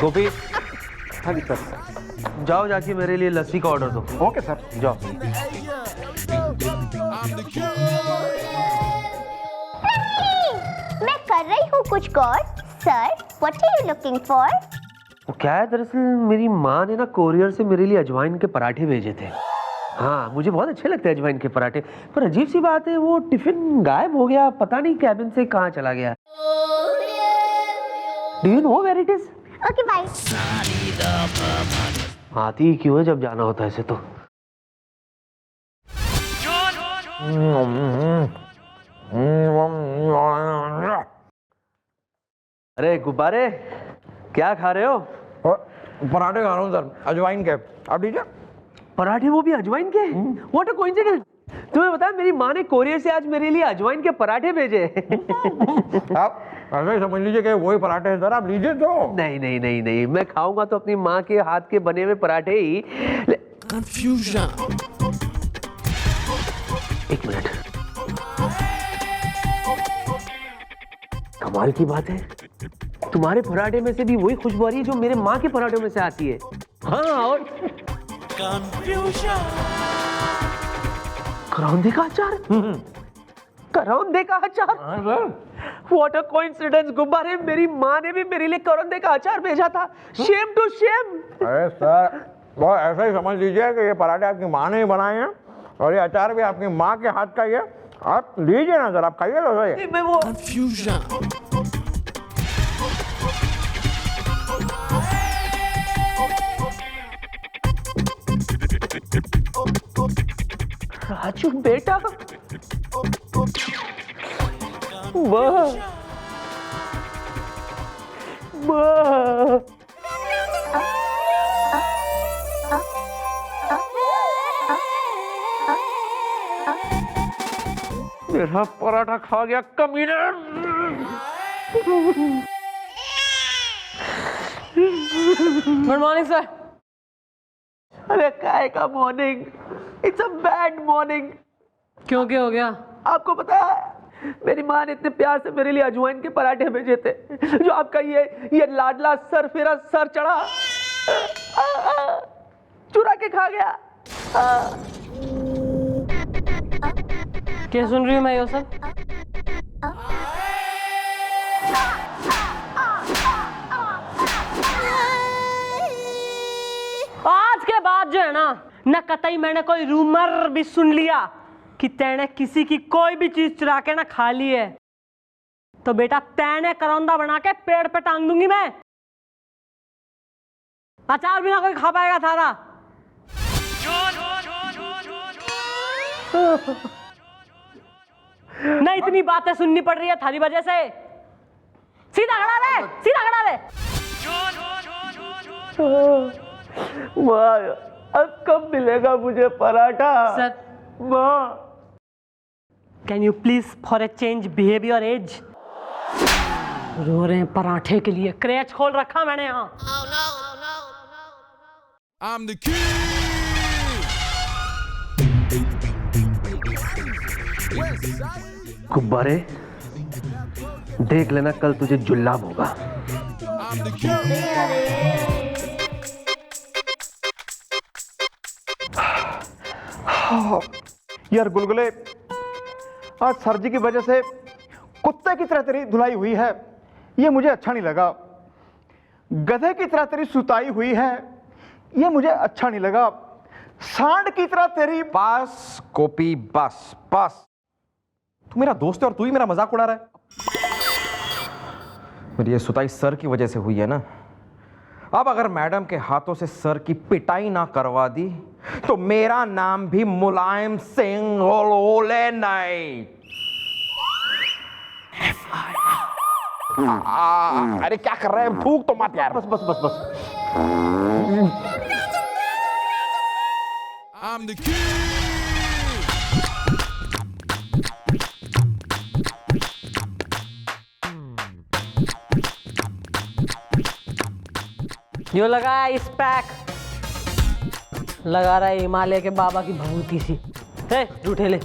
गोपी, हाँ जी सर। जाओ जाके मेरे लिए लस्सी का ऑर्डर दो। Okay sir. जाओ। मैं कर रही हूँ कुछ code. Sir, what are you looking for? वो क्या है, दरअसल मेरी माँ ने ना कोरियर से मेरे लिए अजवाइन के पराठे भेजे थे। हाँ, मुझे बहुत अच्छे लगते हैं अजवाइन के पराठे, पर अजीब सी बात है वो टिफिन गायब हो गया, पता नहीं कैबिन से कहाँ चला गया। Do you know where it is? Okay bye. आती ही क्यों है जब जाना होता है ऐसे तो। अरे गुब्बारे, क्या खा रहे हो? पराठे खा रहा हूँ सर, अजवाइन के। आप लीजिए। पराठे, वो भी अजवाइन के? What a coincidence. तुम्हें पता है मेरी माँ ने कोरियर से आज मेरे लिए अजवाइन के पराठे भेजे। आप ऐसे ही समझ लीजिए कि वही पराठे हैं सर, आप लीजिए तो। नहीं नहीं नहीं नहीं, मैं खाऊंगा तो अपनी माँ के हाथ के बने हुए पराठे ही। Confusion. एक मिनट, कमाल की बात है, तुम्हारे पराठे में से भी वही खुशबू आ रही है जो मेरे माँ के पराठों में से आती है। हाँ, और Confusion. करौंदे का अचार। करौंदे का अचार? हाँ सर। व्हाट अ कोइंसिडेंस गुब्बारे, मेरी माँ ने भी मेरे लिए करौंदे का अचार भेजा था। Shame to shame. अरे सर, वो ऐसा ही समझ लीजिए कि ये पराठे आपकी माँ ने ही बनाए हैं और ये अचार भी आपकी माँ के हाथ का ही है। आप लीजिए ना सर, आप खाइए लो सर। मैं वो Confusion. राजू बेटा, वाह वाह, मेरा पराठा खा गया कमीने। Good morning sir. अरे काय का morning, it's a bad morning. क्यों, क्या हो गया? आपको पता है मेरी माँ ने इतने प्यार से मेरे लिए अजवाइन के पराठे भेजे थे, जो आपका ये लाडला सर फेरा सर चढ़ा चुरा के खा गया। क्या सुन रही हूँ मैं ये सब? आज के बाद जो है ना कतई मैंने कोई रूमर भी सुन लिया कि तैने किसी की कोई भी चीज चुरा के ना खा ली है, तो बेटा तैने करौंदा बना के पेड़ पे टांग दूंगी मैं। अचार भी ना कोई खा पाएगा थारा। नहीं, इतनी बातें सुननी पड़ रही है थारी वजह से। सीधा खड़ा रहे, सीधा खड़ा रहे। माँ, अब कब मिलेगा मुझे पराठा? सर, माँ, can you please for a change behave your age. रो रहे हैं पराठे के लिए, क्रेच खोल रखा मैंने यहाँ। I'm the king. गुब्बारे, देख लेना कल तुझे जुल्लाब होगा। I'm the king. यार गुलगुले, आज सर जी की वजह से कुत्ते की तरह तेरी धुलाई हुई है, ये मुझे अच्छा नहीं लगा। गधे की तरह तेरी सुताई हुई है, ये मुझे अच्छा नहीं लगा। सांड की तरह तेरी। बस कॉपी, बस बस। तू मेरा दोस्त है और तू ही मेरा मजाक उड़ा रहा है। मेरी ये सुताई सर की वजह से हुई है ना। अब अगर मैडम के हाथों से सर की पिटाई ना करवा दी तो मेरा नाम भी मुलायम सिंह होले नहीं। अरे क्या कर रहे हैं, थूक तो मत यार। बस बस बस बस। I'm the king. जो लगा है इस पैक, लगा रहा है हिमालय के बाबा की भभूति सी। झूठे ले।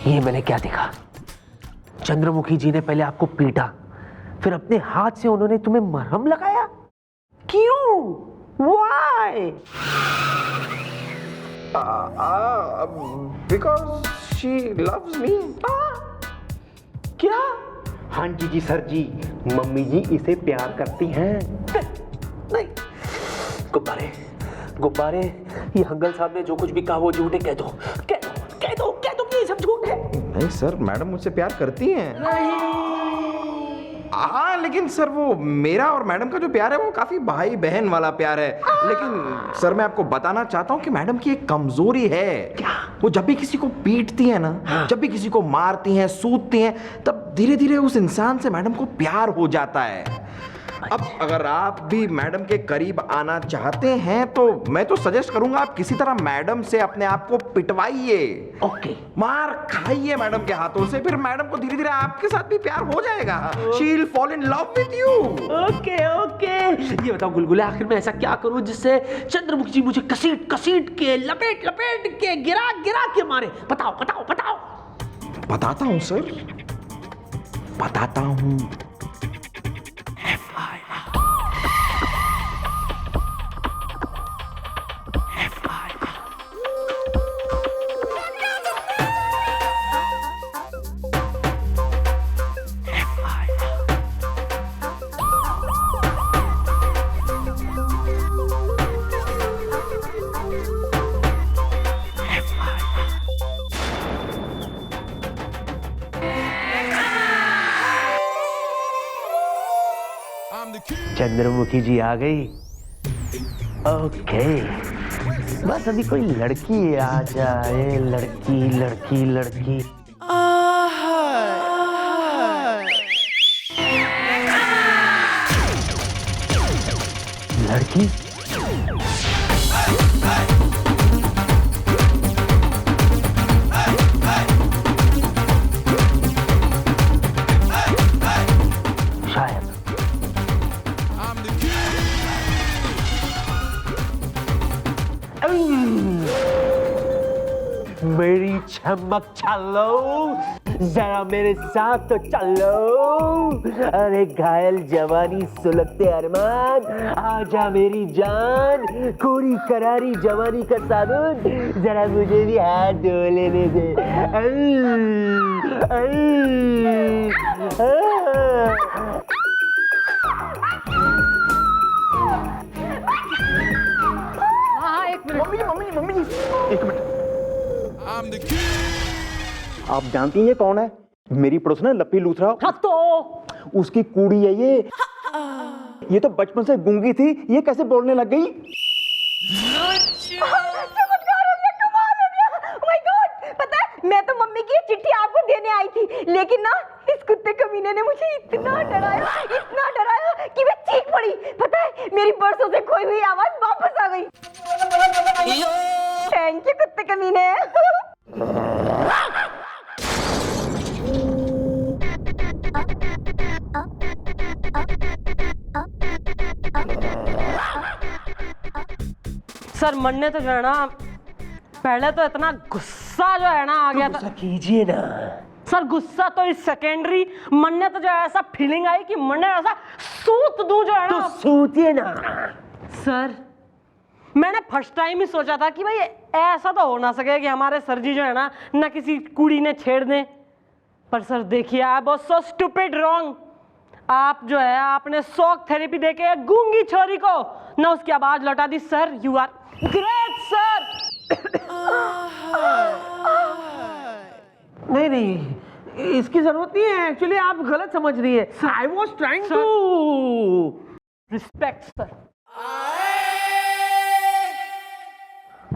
ये मैंने क्या देखा? चंद्रमुखी जी ने पहले आपको पीटा, फिर अपने हाथ से उन्होंने तुम्हें मरहम लगाया। क्यों? Why? Because she loves me. क्या? हाँ जी सर जी, मम्मी जी इसे प्यार करती हैं। नहीं, गुब्बारे गुब्बारे, ये हंगल साहब ने जो कुछ भी कहा वो झूठ है। कह दो कह दो कह दो कह दो कि ये सब झूठ है। नहीं सर, मैडम मुझसे प्यार करती हैं। हाँ, लेकिन सर वो मेरा और मैडम का जो प्यार है वो काफी भाई बहन वाला प्यार है। लेकिन सर मैं आपको बताना चाहता हूँ कि मैडम की एक कमजोरी है। क्या? वो जब भी किसी को पीटती है ना, जब भी किसी को मारती हैं, सूदती हैं, तब धीरे धीरे उस इंसान से मैडम को प्यार हो जाता है। अब अगर आप भी मैडम के करीब आना चाहते हैं तो मैं तो सजेस्ट करूंगा आप किसी तरह मैडम से अपने आप को पिटवाइए। ओके। मार खाइए मैडम के हाथों से, फिर मैडम को धीरे धीरे आपके साथ भी प्यार हो जाएगा। She will fall in love with you. Okay okay, ये बताओ गुलगुले, आखिर मैं ऐसा क्या करूं जिससे चंद्रमुखी जी मुझे कसीट कसीट के, लपेट लपेट के, गिरा गिरा के मारे? बताओ बताओ बताओ। बताता हूं सर, बताता हूं। I'm the king. चंद्रमुखी जी आ गई। ओके, बस अभी कोई लड़की आ जाए। लड़की लड़की लड़की। लड़की? शायद। I'm the king. मेरी चमक चलो, जरा मेरे साथ तो चलो। अरे घायल जवानी सुलगते अरमान, आजा मेरी जान, कोरी करारी जवानी का साबुन, जरा मुझे भी हाथ धो लेने दे। हाँ, एक मिनट। मम्मी जी, एक मिनट। I'm the king. आप जानती हैं ये कौन है? मेरी पड़ोस ना लप्पी लूथरा, हाँ तो उसकी कुड़ी है ये। ये तो बचपन से गूंगी थी, ये कैसे बोलने लग गई? पता है, मैं तो मम्मी की ये चिट्ठी आपको देने आई थी, लेकिन ना इस कुत्ते कमीने ने मुझे इतना डराया कि मैं चीख पड़ी। पता है, मेरी बरसों से खोई हुई आवाज वापस आ गई। थैंक यू कुत्ते कमीने। सर, मन्ने तो जो है ना, पहले तो इतना गुस्सा जो है ना आ गया था। कीजिए ना। सर गुस्सा तो इस सेकेंडरी, मन्ने तो जो है ऐसा फीलिंग आई कि मन्ने ऐसा सूत दूं जो है तो ना। सूतिए ना। सर मैंने फर्स्ट टाइम ही सोचा था कि भाई ऐसा तो हो ना सके कि हमारे सर जी जो है ना किसी कुड़ी ने छेड़ दें, पर सर देखिए I was so stupid wrong. आप जो है आपने शॉक थेरेपी देके गूंगी छोरी को ना उसकी आवाज लौटा दी। Sir you are great sir. नहीं नहीं, इसकी जरूरत नहीं है। एक्चुअली आप गलत समझ रही है। I was trying to respect sir.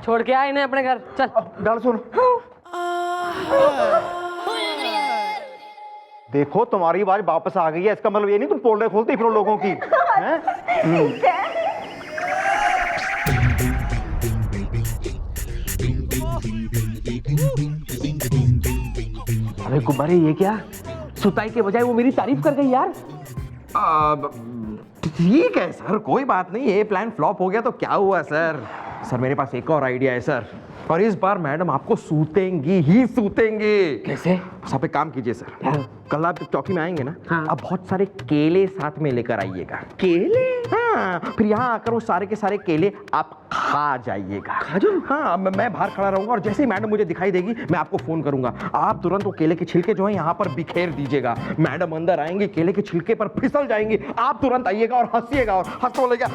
छोड़ के आए इन्हें अपने घर, चल। डाल सुन। देखो तुम्हारी आवाज वापस आ गई है, इसका मतलब ये नहीं तुम पोल्डर खोलते फिर लोगों की। ठीक है। अबे गुब्बारे, ये क्या? सुताई के बजाय वो मेरी तारीफ कर गई यार। ठीक है सर, कोई बात नहीं। ये प्लान फ्लॉप हो गया तो क्या हुआ सर? सर मेरे पास एक और आइडिया है सर, और इस बार मैडम आपको सूतेंगी ही सूतेंगी। कैसे? आप एक काम कीजिए सर, कल आप चौकी में आएंगे ना, हाँ। आप बहुत सारे केले साथ में लेकर आइएगा। केले? हाँ, फिर यहाँ आकर वो सारे के सारे केले आप खा जाइएगा। खा जाऊं? हाँ, मैं बाहर खड़ा रहूंगा और जैसे ही मैडम मुझे दिखाई देगी मैं आपको फोन करूंगा। आप तुरंत वो केले के छिलके जो है यहाँ पर बिखेर दीजिएगा। मैडम अंदर आएंगे, केले के छिलके पर फिसल जाएंगे, आप तुरंत आइएगा और हंसिएगा और हंस बोलेगा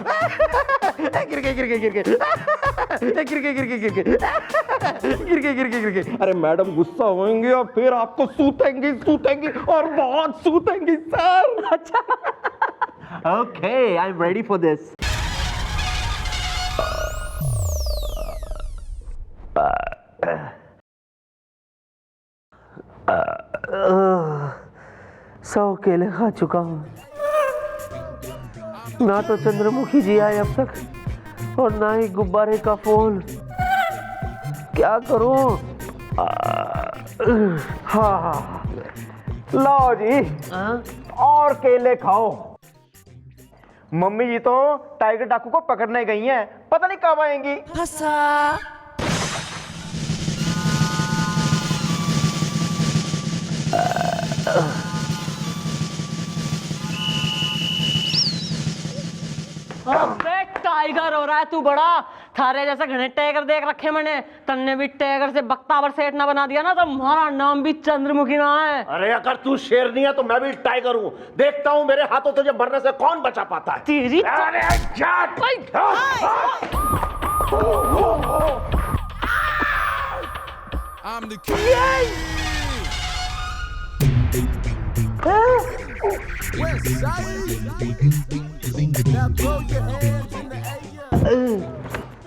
गिर गए गिर गए गिर गए गिर गए गिर गए गिर गए गिर गए गिर गए। अरे मैडम गुस्सा होंगे और फिर आपको सूतेंगी सूतेंगी और बहुत सूतेंगी सर। अच्छा, okay, I am ready for this. सौ केले खा चुका हूँ, ना तो चंद्रमुखी जी आए अब तक और ना ही गुब्बारे का फोन। क्या करूं? हाँ, लो जी, और केले खाओ। मम्मी जी तो टाइगर डाकू को पकड़ने गई हैं, पता नहीं कब आएंगी। अबे टाइगर हो रहा है तू बड़ा, थारे जैसे घने टाइगर देख रखे मैंने, तन्ने भी टाइगर से बख्तावर सेठ ना बना दिया ना तो हमारा नाम भी चंद्रमुखी ना है। अरे अगर तू शेरनी है तो मैं भी टाइगर हूँ, देखता हूँ मेरे हाथों तुझे मरने से कौन बचा पाता है। तेरी अरे I'm the king. West side. Now throw your hands in the air.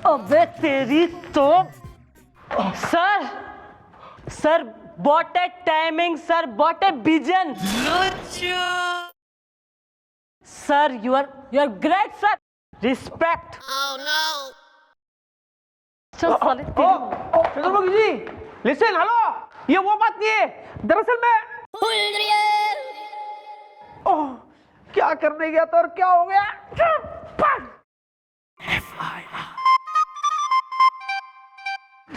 अबे तेरी तो sir sir what a timing sir, what a vision sir, you are great sir, respect. चल साले चंद्रमुखी जी, लिसन, हेलो, ये वो बात नहीं है, दरअसल मैं ओह, क्या करने गया था और क्या हो गया?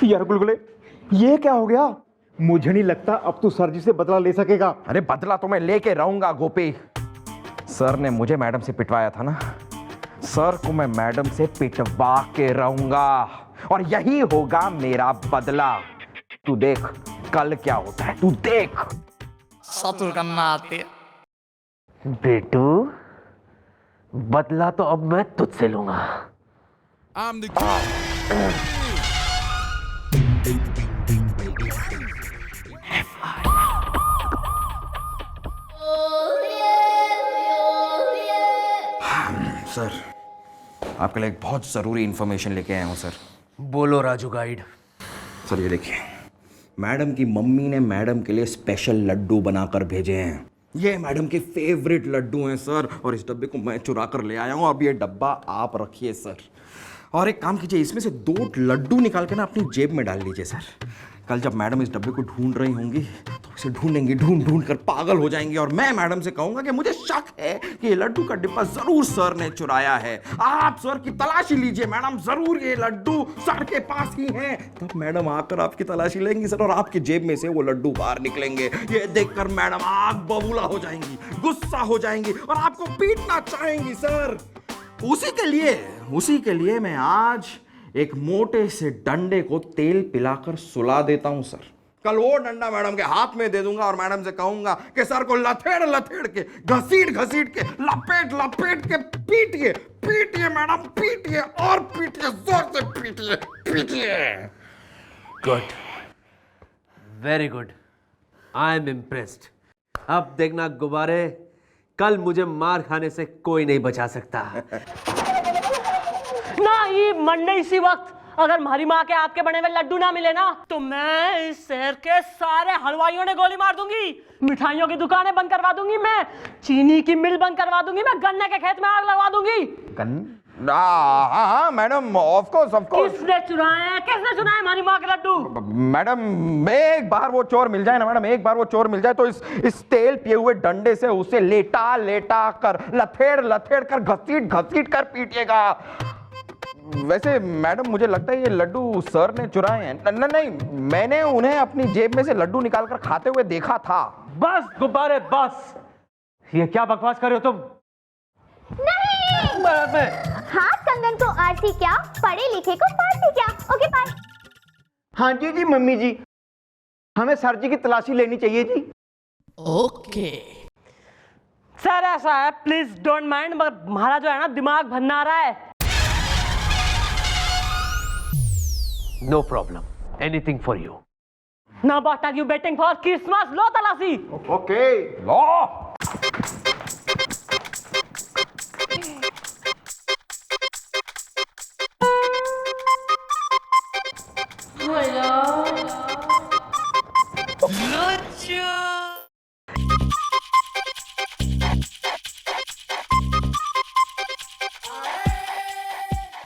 यार गुलगुले, ये क्या हो गया? मुझे नहीं लगता अब तू सर जी से बदला ले सकेगा। अरे बदला तो मैं लेके रहूंगा गोपी। सर ने मुझे मैडम से पिटवाया था ना, सर को मैं मैडम से पिटवा के रहूंगा और यही होगा मेरा बदला। तू देख कल क्या होता है, तू देख। सतुर करना आती है। बेटू, बदला तो अब मैं तुझसे लूंगा। I'm the king. सर आपके लिए एक बहुत जरूरी इंफॉर्मेशन लेके आया हूं सर। बोलो राजू गाइड। सर ये देखिए, मैडम की मम्मी ने मैडम के लिए स्पेशल लड्डू बनाकर भेजे हैं। ये मैडम के फेवरेट लड्डू हैं सर, और इस डब्बे को मैं चुरा कर ले आया हूँ। अब ये डब्बा आप रखिए सर, और एक काम कीजिए, इसमें से 2 लड्डू निकाल के ना अपनी जेब में डाल लीजिए सर। कल जब मैडम इस डब्बे को ढूंढ रही होंगी तो इसे ढूंढेंगी, ढूंढ ढूंढ कर पागल हो जाएंगी, और मैं मैडम से कहूंगा कि मुझे शक है कि ये लड्डू का डिब्बा जरूर सर ने चुराया है। आप सर की तलाशी लीजिए मैडम, जरूर ये लड्डू सर के पास ही हैं। तब मैडम आकर आपकी तलाशी लेंगी सर, और आपकी जेब में से वो लड्डू बाहर निकलेंगे। ये देखकर मैडम आग बबूला हो जाएंगी, गुस्सा हो जाएंगी और आपको पीटना चाहेंगी सर। उसी के लिए मैं आज एक मोटे से डंडे को तेल पिलाकर सुला देता हूं सर। कल वो डंडा मैडम के हाथ में दे दूंगा और मैडम से कहूंगा कि सर को लथेड़ लथेड़ के, घसीट घसीट के, लपेट लपेट के पीटिए, पीटिए मैडम, पीटिए और पीटिए, जोर से पीटिए, पीटिए। Good, very good, I am impressed. अब देखना गुब्बारे, कल मुझे मार खाने से कोई नहीं बचा सकता। ना ये मंडे इसी वक्त अगर हमारी माँ के हाथ के बने हुए लड्डू ना मिले ना तो मैं इस शहर के सारे हलवाइयों ने गोली मार दूंगी, मिठाइयों की दुकानें बंद करवा दूंगी, मैं चीनी की मिल बंद करवा दूंगी, मैं गन्ने के खेत में आग लगवा दूंगी। हाँ मैडम, ऑफ कोर्स। किसने चुराया हमारी माँ के लड्डू? मैडम एक बार वो चोर मिल जाए ना मैडम, एक बार वो चोर मिल जाए तो इस तेल पिए हुए डंडे से उसे लेटा लेटा कर, लथेड़ लथेड़ कर, घसीट घसीट कर पीटिएगा। वैसे मैडम मुझे लगता है ये लड्डू सर ने चुराए हैं। नहीं, मैंने उन्हें अपनी जेब में से लड्डू निकालकर खाते हुए देखा था। बस गुब्बारे बस, ये क्या बकवास कर रहे हो तुम? नहीं। हाथ कंगन को आरती क्या, पढ़े लिखे को पारती क्या। Okay bye. हाँ जी जी मम्मी जी, हमें सर जी की तलाशी लेनी चाहिए जी। ओके। सर ऐसा है, प्लीज डोंट माइंड, मगर हमारा जो है ना दिमाग भन्ना रहा है। No problem, anything for you. Now what are you waiting for? Christmas, लो तलाशी। ओके लो।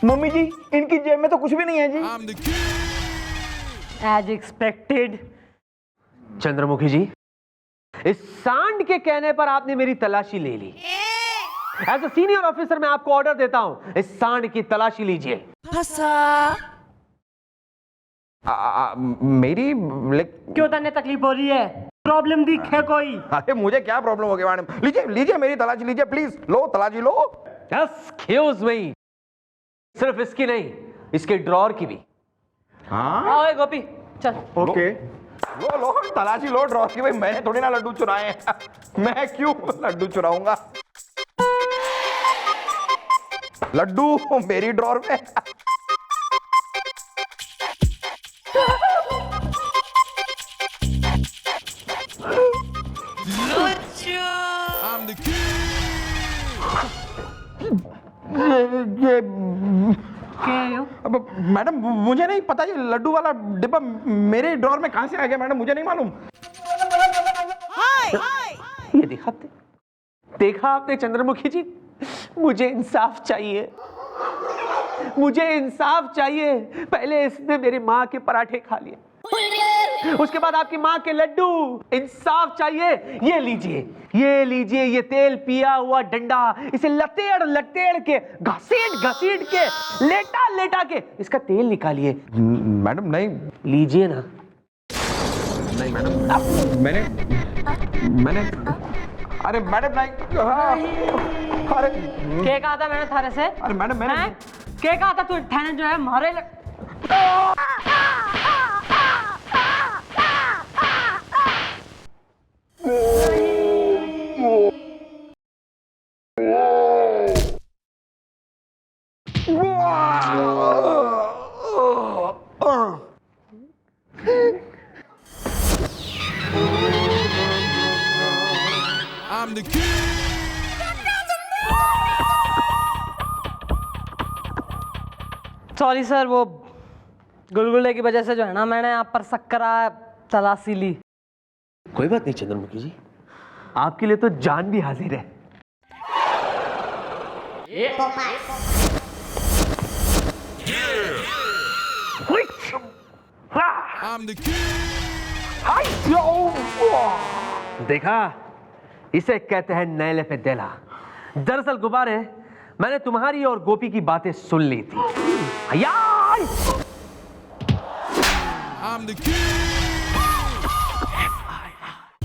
मम्मी जी, इनकी जेब में तो कुछ भी नहीं है जी। As expected. चंद्रमुखी जी, इस सांड के कहने पर आपने मेरी तलाशी ले ली। एज अ सीनियर ऑफिसर मैं आपको ऑर्डर देता हूं, इस सांड की तलाशी लीजिए। मेरी क्यों तने तकलीफ हो रही है? प्रॉब्लम दिखे कोई? अरे मुझे क्या प्रॉब्लम हो गई मैडम? लीजिए लीजिए मेरी तलाशी लीजिए प्लीज। लो तलाशी लो। एक्सक्यूज मी, सिर्फ इसकी नहीं, इसके ड्रॉर की भी। हाँ ओए गोपी चल। ओके लो लो तलाशी लो ड्रॉर की। भाई मैंने थोड़ी ना लड्डू चुराए हैं। मैं क्यों लड्डू चुराऊंगा? लड्डू मेरी ड्रॉर में। ये अब मैडम मुझे नहीं पता, ये लड्डू वाला डिब्बा मेरे ड्रॉर में कहां से आ गया मैडम, मुझे नहीं मालूम। ये देखा आपने चंद्रमुखी जी, मुझे इंसाफ चाहिए, मुझे इंसाफ चाहिए। पहले इसने मेरी माँ के पराठे खा लिए, उसके बाद आपकी माँ के लड्डू। इंसाफ चाहिए। ये लीजिए ये तेल पिया हुआ डंडा, इसे लतेड़ लतेड़ के, घसीट के, लेटा के इसका तेल निकालिए। मैडम नहीं। लीजिए ना। नहीं मैडम, मैंने अरे मैडम नहीं। अरे क्या कहा था मैंने थारे से? अरे मैडम मैंने क्या कहा था तू थाने जो है मारे I'm the king. Sorry sir, वो गुलगुले की वजह से जो है ना मैंने आप पर सक्करा तलाशी ली। कोई बात नहीं चंद्रमुखी जी, आपके लिए तो जान भी हाजिर है। I'm the king. देखा, इसे कहते हैं नैले पे देला। दरअसल गुब्बारे, मैंने तुम्हारी और गोपी की बातें सुन ली थी। I'm the king.